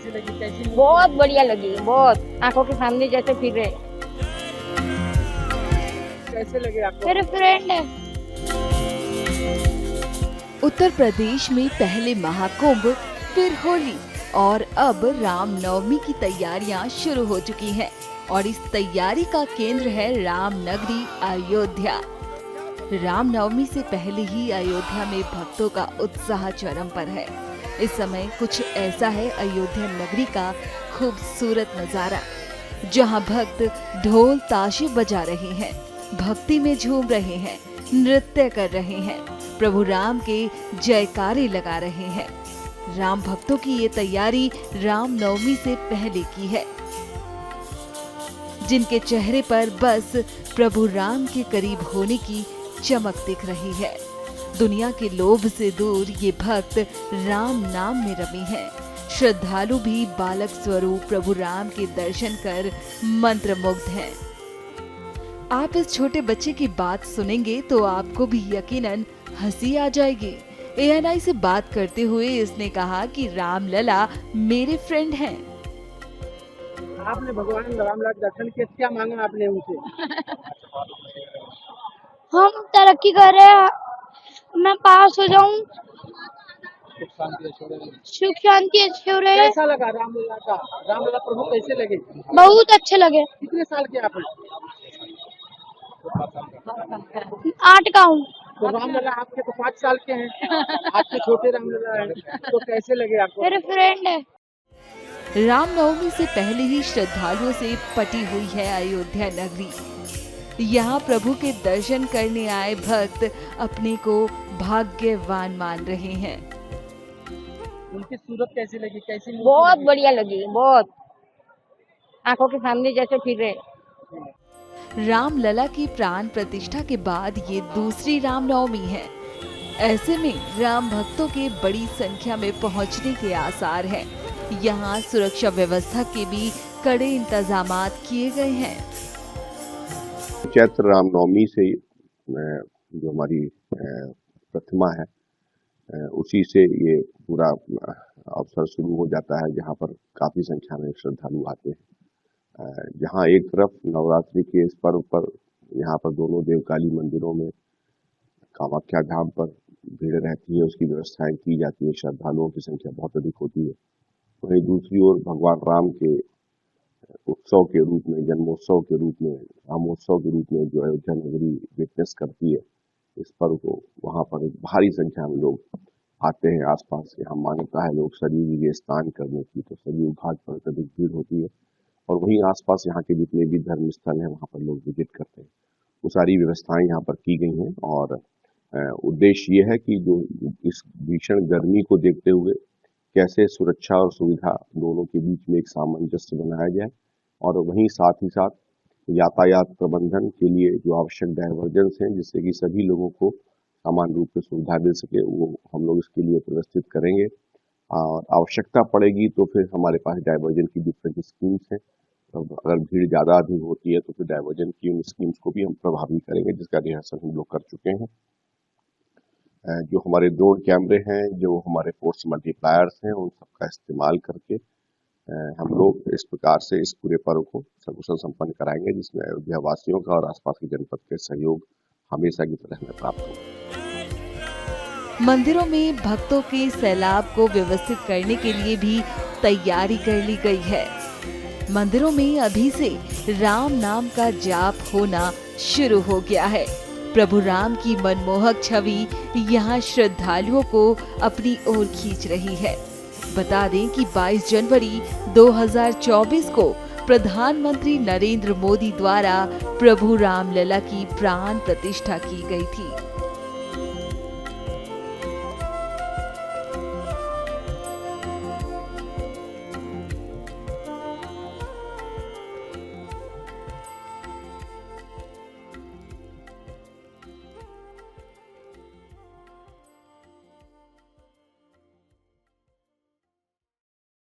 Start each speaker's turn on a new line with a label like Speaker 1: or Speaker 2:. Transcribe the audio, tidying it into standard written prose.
Speaker 1: कैसी लगी, कैसी movie
Speaker 2: बहुत
Speaker 1: लगी?
Speaker 2: बढ़िया लगी, बहुत आंखों के सामने जैसे फिर रहे।
Speaker 1: कैसे लगे आपको?
Speaker 2: मेरे फ्रेंड है।
Speaker 3: उत्तर प्रदेश में पहले महाकुंभ, फिर होली और अब रामनवमी की तैयारियां शुरू हो चुकी हैं और इस तैयारी का केंद्र है रामनगरी अयोध्या। रामनवमी से पहले ही अयोध्या में भक्तों का उत्साह चरम पर है। इस समय कुछ ऐसा है अयोध्या नगरी का खूबसूरत नजारा, जहां भक्त ढोल ताशे बजा रहे हैं, भक्ति में झूम रहे हैं, नृत्य कर रहे हैं, प्रभु राम के जयकारे लगा रहे हैं। राम भक्तों की ये तैयारी रामनवमी से पहले की है, जिनके चेहरे पर बस प्रभु राम के करीब होने की चमक दिख रही है। दुनिया के लोभ से दूर ये भक्त राम नाम में रमे हैं। श्रद्धालु भी बालक स्वरूप प्रभु राम के दर्शन कर मंत्रमुग्ध हैं। आप इस छोटे बच्चे की बात सुनेंगे तो आपको भी यकीनन हंसी आ जाएगी। ANI से बात करते हुए इसने कहा कि रामलला मेरे फ्रेंड हैं।
Speaker 1: आपने भगवान रामलाल के दर्शन किए, क्या मांगा आपने उनसे?
Speaker 2: हम तरक्की कर रहे हैं, मैं पास हो जाऊं, सुख शांति अच्छे हो रहे हैं।
Speaker 1: कैसा लगा रामलला का? रामलला प्रभु कैसे लगे?
Speaker 2: बहुत अच्छे लगे।
Speaker 1: कितने साल के आप हैं?
Speaker 2: 8 का हूँ।
Speaker 1: तो रामलला आपके तो 5 साल के हैं, आपके छोटे रामलला हैं, तो कैसे लगे आपको?
Speaker 2: मेरे फ्रेंड है।
Speaker 3: रामनवमी से पहले ही श्रद्धालुओं से पटी हुई है अयोध्या नगरी। यहाँ प्रभु के दर्शन करने आए भक्त अपने को भाग्यवान मान रहे हैं।
Speaker 1: उनकी सूरत कैसी लगी, कैसी movie
Speaker 2: बहुत
Speaker 1: लगी?
Speaker 2: बढ़िया लगी, बहुत आंखों के सामने जैसे फिर रहे।
Speaker 3: रामलला की प्राण प्रतिष्ठा के बाद ये दूसरी रामनवमी है। ऐसे में राम भक्तों के बड़ी संख्या में पहुंचने के आसार हैं। यहाँ सुरक्षा व्यवस्था के भी कड़े इंतजामात किए गए हैं।
Speaker 4: चैत्र रामनवमी से जो हमारी प्रतिमा है, उसी से ये पूरा अवसर शुरू हो जाता है, जहाँ पर काफी संख्या में श्रद्धालु आते हैं। जहाँ एक तरफ नवरात्रि के इस पर्व पर यहाँ पर दोनों देवकाली मंदिरों में कामाख्या धाम पर भीड़ रहती है, उसकी व्यवस्थाएं की जाती है, श्रद्धालुओं की संख्या बहुत अधिक होती है। वहीं दूसरी ओर भगवान राम के उत्सव के रूप में, जन्मोत्सव के रूप में, रामोत्सव के रूप में जो अयोध्या नगरी विटनेस करती है इस पर्व को, वहां पर एक भारी संख्या में लोग आते हैं। आसपास यहाँ मान्यता है लोग सरयू जी स्नान करने की, तो सरयू घाट पर अधिक भीड़ होती है और वहीं आसपास यहाँ के जितने भी धर्म स्थल हैं वहाँ पर लोग विजिट करते हैं। वो सारी व्यवस्थाएं यहाँ पर की गई हैं और उद्देश्य ये है कि जो इस भीषण गर्मी को देखते हुए कैसे सुरक्षा और सुविधा दोनों के बीच में एक सामंजस्य बनाया जाए और वहीं साथ ही साथ यातायात प्रबंधन के लिए जो आवश्यक डायवर्जेंस हैं, जिससे कि सभी लोगों को समान रूप से सुविधा मिल सके, वो हम लोग इसके लिए व्यवस्थित करेंगे। और आवश्यकता पड़ेगी तो फिर हमारे पास डायवर्जन की डिफरेंट स्कीम्स हैं। तो अगर भीड़ ज़्यादा अधिक होती है तो फिर डायवर्जन की उन स्कीम्स को भी हम प्रभावी करेंगे, जिसका रिहर्सल हम लोग कर चुके हैं। जो हमारे ड्रोन कैमरे हैं, जो हमारे फोर्स मल्टीप्लायर्स हैं, उन सबका इस्तेमाल करके हम लोग इस प्रकार से इस पूरे पर्व को सकुशल संपन्न कराएंगे, जिसमें अयोध्या वासियों का और आसपास के जनपद के सहयोग हमेशा की तरह हमें प्राप्त होगा।
Speaker 3: मंदिरों में भक्तों के सैलाब को व्यवस्थित करने के लिए भी तैयारी कर ली गई है। मंदिरों में अभी से राम नाम का जाप होना शुरू हो गया है। प्रभु राम की मनमोहक छवि यहाँ श्रद्धालुओं को अपनी ओर खींच रही है। बता दें कि 22 जनवरी 2024 को प्रधानमंत्री नरेंद्र मोदी द्वारा प्रभु रामलला की प्राण प्रतिष्ठा की गई थी।